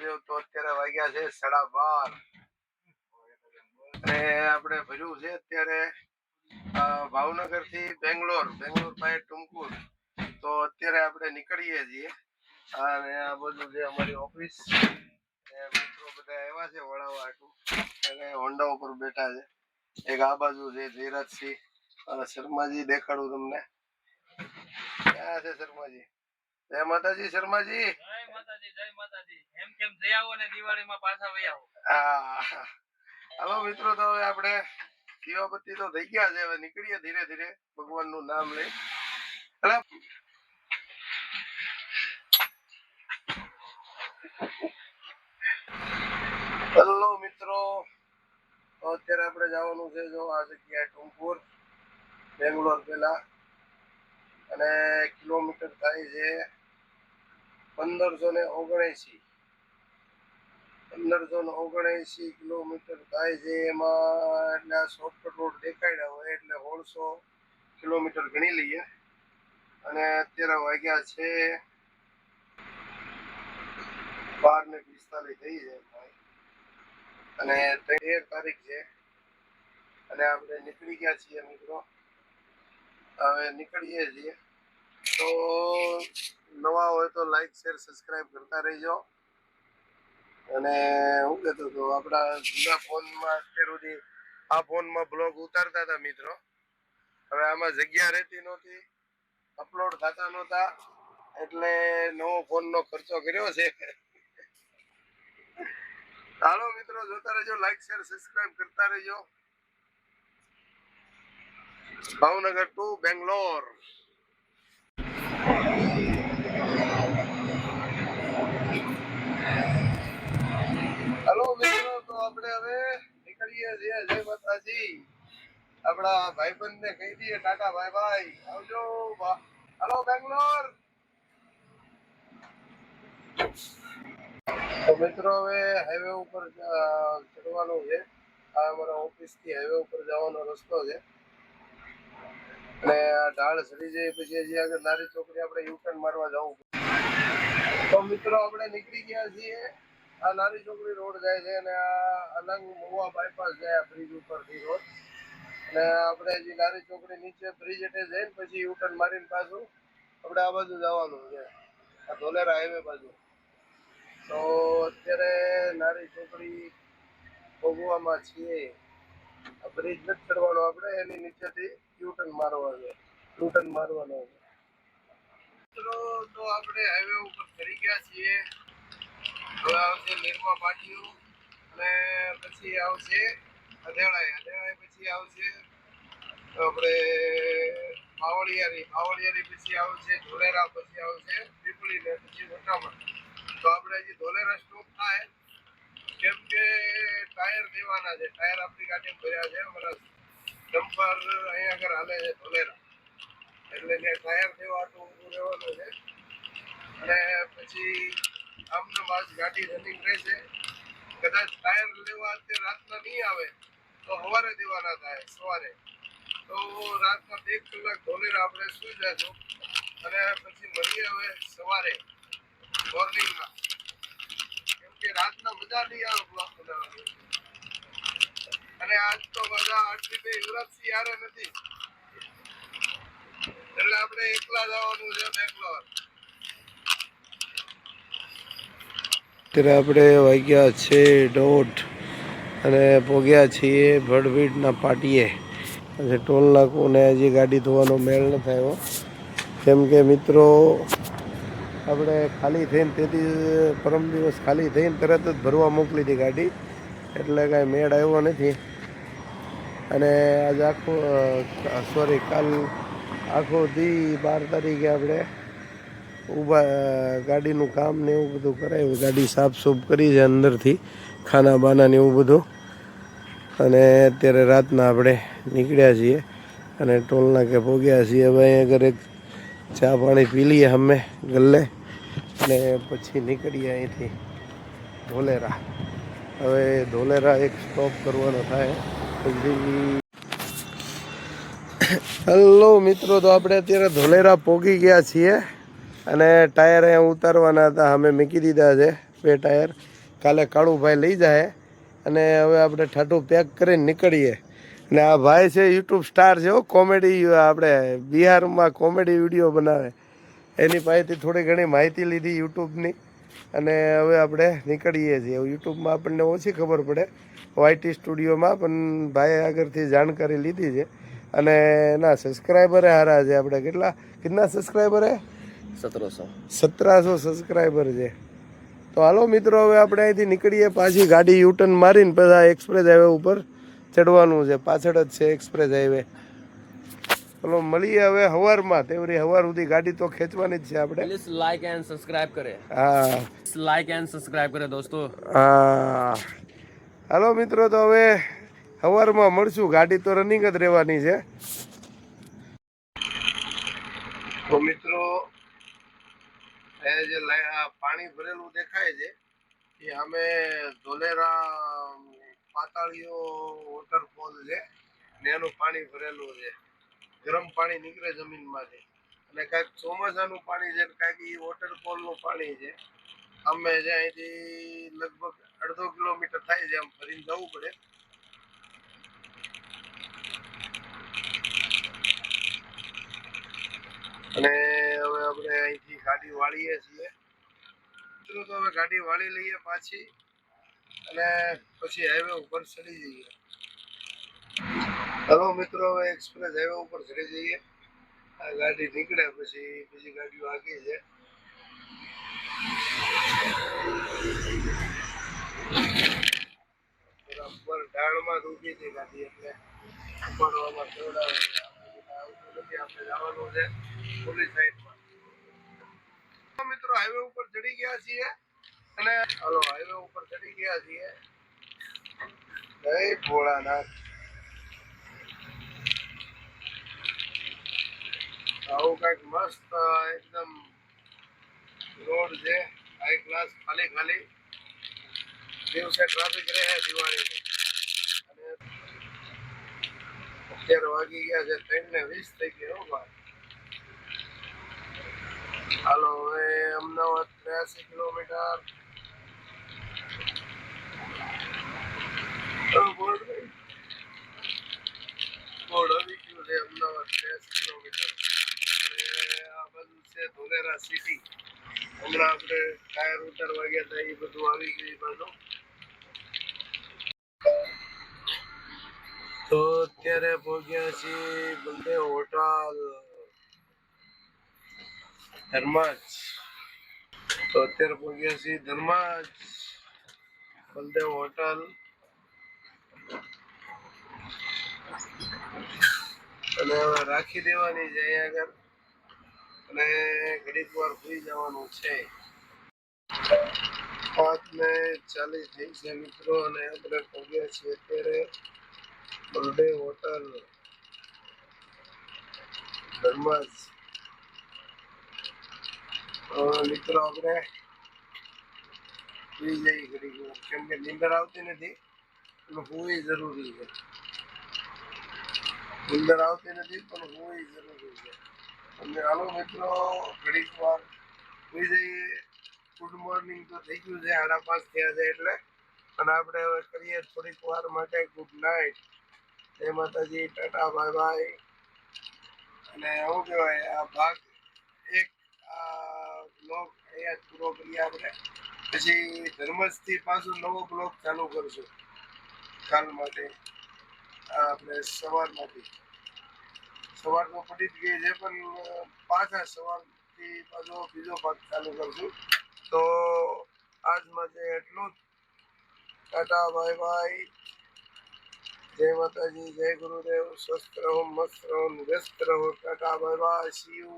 મહાદેવ. તો અત્યારે વાગ્યા છે 12:30 અને આપણે ભર્યું છે અત્યારે ભાવનગર થી બેંગ્લોર પાસે ટુમકુર. તો અત્યારે આપણે નીકળીએ છીએ અને આ બધું જે અમારી ઓફિસ મિત્રો બધા આવ્યા છે વળાવવા હાટુ અને હોન્ડા ઉપર બેઠા છે. એક આ બાજુ છે ધીરજસિંહ અને શર્માજી દેખાડું તમને. ક્યાં છે શર્માજી? જય માતાજી શર્માજી. જય માતાજી, જય માતાજી. એમ કેમ જઈ આવો ને દિવાળીમાં પાછા વઈ આવો. હા હાલો મિત્રો, તો હવે આપણે દીવાબત્તી તો થઈ ગયા છે, હવે નીકળીએ ધીરે ધીરે ભગવાનનું નામ લઈ. હેલો મિત્રો, અત્યારે આપણે જવાનું છે જો આ જગ્યાએ ટુમકુર બેંગ્લોર પેલા, અને કિલોમીટર થાય છે 1579 કિલોમીટર થાય છે. એમાં એટલે શોર્ટકટ રોડ દેખાડ્યા હોય એટલે 1600 કિલોમીટર ગણી લઈએ. અને અત્યારે વાગ્યા છે 12:45 થઈ છે અને 13 તારીખ છે અને આપણે નીકળી ગયા છીએ મિત્રો. હવે નીકળીએ છીએ. તો નવા હોય તો લાઈક શેર સબસ્ક્રાઈબ કરતા રહેજો. અને હું કહેતો હતો, આપણા જૂના ફોનમાં અત્યાર સુધી આ ફોનમાં બ્લોગ ઉતારતા હતા મિત્રો. હવે આમાં જગ્યા રહેતી નહોતી, અપલોડ થતા નહોતા, એટલે નવો ફોનનો ખર્ચો કર્યો છે. હાલો મિત્રો, જોતા રહેજો, લાઈક શેર સબસ્ક્રાઈબ કરતા રહેજો. ભાવનગર ટુ બેંગ્લોર. હલો મિત્રો, તો આપણે હવે નીકળીએ છીએ. જય માતાજી. આપણા ભાઈબંધ ને કહી દઈએ ટાટા બાય બાય, આવજો. હલો બેંગ્લોર. તો મિત્રો હવે હાઈવે ઉપર ચડવાનું છે. આ અમારા ઓફિસ થી હાઈવે ઉપર જવાનો રસ્તો છે અને આ ઢાળ ચડી જાય પછી હજી આગળ નારી ચોકડી આપણે યુટર્ન મારવા જવું. તો મિત્રો આપણે નીકળી ગયા છીએ. આ નારી ચોકડી રોડ જાય છે અને આ અલંગ મહુવા બાયપાસ જાય બ્રિજ ઉપરથી રોડ. અને આપણે હજી નારી ચોકડી નીચે બ્રિજ એટલે જઈને પછી યુટર્ન મારીને પાછું આપણે આ બાજુ જવાનું છે, આ ધોલેરા હાઈવે બાજુ. તો અત્યારે નારી ચોકડી ભોગવામાં છીએ. આ બ્રિજ નથી ચડવાનો આપણે, એની નીચેથી યુટર્ન મારવાનો છે. તો આપણે હાઈવે ઉપર ચડી ગયા છીએ. હવે આવશે નિરમા પાટિયું અને પછી આવશે અધેળાઈ પછી આવશે આપણે બાવળિયારી પછી આવશે ધોલેરા, પછી આવશે પીપળી ને પછી વટામણ. તો આપણે હજી ધોલેરા સ્ટોપ થાય કેમ કે ટાયર દેવાના છે. ટાયર આપણી ગાડીમાં ભર્યા છે, અમારા ડમ્પર અહીંયા આગળ હાલે છે ધોલેરા, એટલે ત્યાં ટાયર દેવા તો ઊભું રહેવાનું છે. અને પછી આમને બાદ ગાડી રનિંગ રહેશે. કદાચ ટાયર લેવા અત્યારે રાતના નહીં આવે તો સવારે દેવાના થાય સવારે. તો રાતના 2 કલાક ધોલેરા આપણે સુઈ જશું અને પછી મળીએ હવે સવારે મોર્નિંગમાં, કેમ કે રાતના મજા નહીં આવે બ્લોક બનાવવાની. અને આજ તો બધા આટલી બે યુવરાજસિંહ યારે નથી, એટલે આપણે એકલા જવાનું છે બેંગ્લોર. અત્યારે આપણે વાગ્યા છે 1:30 અને પહોંચ્યા છીએ ભડભીડના પાટીએ. પછી ટોલ નાકુને હજી ગાડી ધોવાનો મેળ ન થયો, કેમ કે મિત્રો આપણે ખાલી થઈને તેથી પરમ દિવસ ખાલી થઈને તરત જ ભરવા મોકલી હતી ગાડી, એટલે કાંઈ મેળ આવ્યો નથી. અને આજ કાલ આખો દી 12 તારીખે આપણે ગાડીનું કામ ને એવું બધું કરાવ્યું. ગાડી સાફસૂફ કરી છે અંદરથી, ખાના બાના ને એવું બધું. અને અત્યારે રાતના આપણે નીકળ્યા છીએ અને ટોલ નાકે પહોંચ્યા છીએ. હવે અહીંયા આગળ એક ચા પાણી પી લઈએ અમે ગલ્લે અને પછી નીકળીએ અહીંથી ધોલેરા. હવે ધોલેરા એક સ્ટોપ કરવાનો થાય. હેલો મિત્રો, તો આપણે અત્યારે ધોલેરા પહોંચી ગયા છીએ અને ટાયર અહીંયા ઉતારવાના હતા, અમે મૂકી દીધા છે 2 ટાયર. કાલે કાળુભાઈ લઈ જાય અને હવે આપણે ઠાઠું પેક કરીને નીકળીએ. અને આ ભાઈ છે યુટ્યુબ સ્ટાર છે, કોમેડી, આપણે બિહારમાં કોમેડી વિડીયો બનાવે. એની પાસેથી થોડી ઘણી માહિતી લીધી યુટ્યુબની અને હવે આપણે નીકળીએ છીએ. યુટ્યુબમાં આપણને ઓછી ખબર પડે, વાયટી સ્ટુડિયોમાં પણ ભાઈ આગળથી જાણકારી લીધી છે. અને એના સબસ્ક્રાઈબરે સારા છે. આપણે કેટલા સબસ્ક્રાઈબર હે? 1700 સબસ્ક્રાઈબર છે. તો હાલો મિત્રો, હવે આપણે અહીંથી નીકળીએ. પાછી ગાડી યુટર્ન મારીને પછી એક્સપ્રેસ હાઈવે ઉપર ચડવાનું છે. પાછળ જ છે એક્સપ્રેસ હાઈવે. ચલો મળીએ હવે હવારમાં. તેવરી હવાર સુધી ગાડી તો ખેંચવાની જ છે આપણે. प्लीज लाइक एंड सब्सक्राइब करें, હા लाइक एंड सब्सक्राइब करें दोस्तों. હા હાલો મિત્રો, તો હવે સવારમાં મળશું. ગાડી તો રનિંગ જ રહેવાની છે. તો મિત્રો, જે પાણી ભરેલું દેખાય છે એ અમે ધોલેરા પાતાળીઓ વોટરફોલ છે ને એનું પાણી ભરેલું છે. ગરમ પાણી નીકળે જમીનમાંથી અને કાંઈક ચોમાસાનું પાણી છે, કાંઈક એ વોટરફોલનું પાણી છે. અમે જે અહીંથી લગભગ અડધો કિલોમીટર થાય છે, આમ ફરીને જવું પડે. અને હવે આપણે અહીંથી ગાડી વાળીએ છીએ. તો હવે ગાડી વાળી લઈએ પાછી અને પછી હાઈવે ઉપર ચડી જઈએ. હલો મિત્રો, હવે એક્સપ્રેસ હાઈવે ઉપર ચડી જઈએ. આ ગાડી નીકળે પછી બીજી ગાડીઓ આગી છે. બરાબર ઢાળમાં જ ઊભી હતી ગાડી, એટલે ઉપાડવામાં દોડાવે. આવતું નથી, આપણે જવાનું છે પોલીસ સાઈડમાં. મિત્રો, હાઈવે ઉપર ચડી ગયા છીએ અને હાલો હાઈવે ઉપર ચડી ગયા છીએ. જય ભોળાનાથ. આવું કઈક મસ્ત એકદમ રોડ છે, હાઈ ક્લાસ, ખાલી ખાલી. દિવસે ટ્રાફિક રહે દિવાળી અને અત્યારે વાગી ગયા છે 3:20 થઈ ગયો ભાઈ. હાલો હવે અમદાવાદ 83 કિલોમીટર. બોર્ડ આવી ગયું છે અમદાવાદ 83 કિલોમીટર. આ બાજુ છે ધોલેરા સિટી. હમણાં આપણે ટાયર ઉતારવા ગયા હતા, એ બધું આવી ગયું બાજુ. તો અત્યારે પહોંચ્યા છીએ બલદેવ હોટલ ધર્માજ. તો અત્યારે પહોંચ્યા છીએ ધર્માજ બલદેવ હોટલ. અને હવે રાખી દેવાની છે અહીંયા આગળ અને ઘડીક વાર સુઈ જવાનું છે. 5:40 થઈ છે મિત્રો અને આપણે પહોંચ્યા છીએ અત્યારે બલદેવ હોટલ ધર્માજ. મિત્રો આપણે સુઈ જઈએ ઘડીક વાર, કેમ કે નીંદર આવતી નથી એટલે હોવી જરૂરી છે. નીંદર આવતી નથી પણ હોવી જરૂરી છે. અને હાલો મિત્રો, ઘડીક વાર સુઈ જઈએ. ગુડ મોર્નિંગ તો થઈ ગયું છે, 5:30 થયા છે એટલે. અને આપણે હવે કરીએ થોડીક વાર માટે ગુડ નાઇટ. જય માતાજી, ટાટા, બાય બાય. અને શું કહેવાય, આ ભાગ એક બ્લોગ અહીંયા જ પૂરો કરીએ આપણે. પછી ધર્મજથી પાછું નવો બ્લોગ ચાલુ કરશું કાલ માટે. આપણે સવારમાંથી સવાર તો પડી જ ગઈ છે પણ પાછા સવારથી પાછો બીજો ભાગ ચાલુ કરશું. તો આજ માટે એટલું જ. Tata, bye bye. જય માતાજી, જય ગુરુદેવ. સ્વસ્થ રહો, મસ્ત રહો, વ્યસ્ત રહો. Tata, bye bye. C you.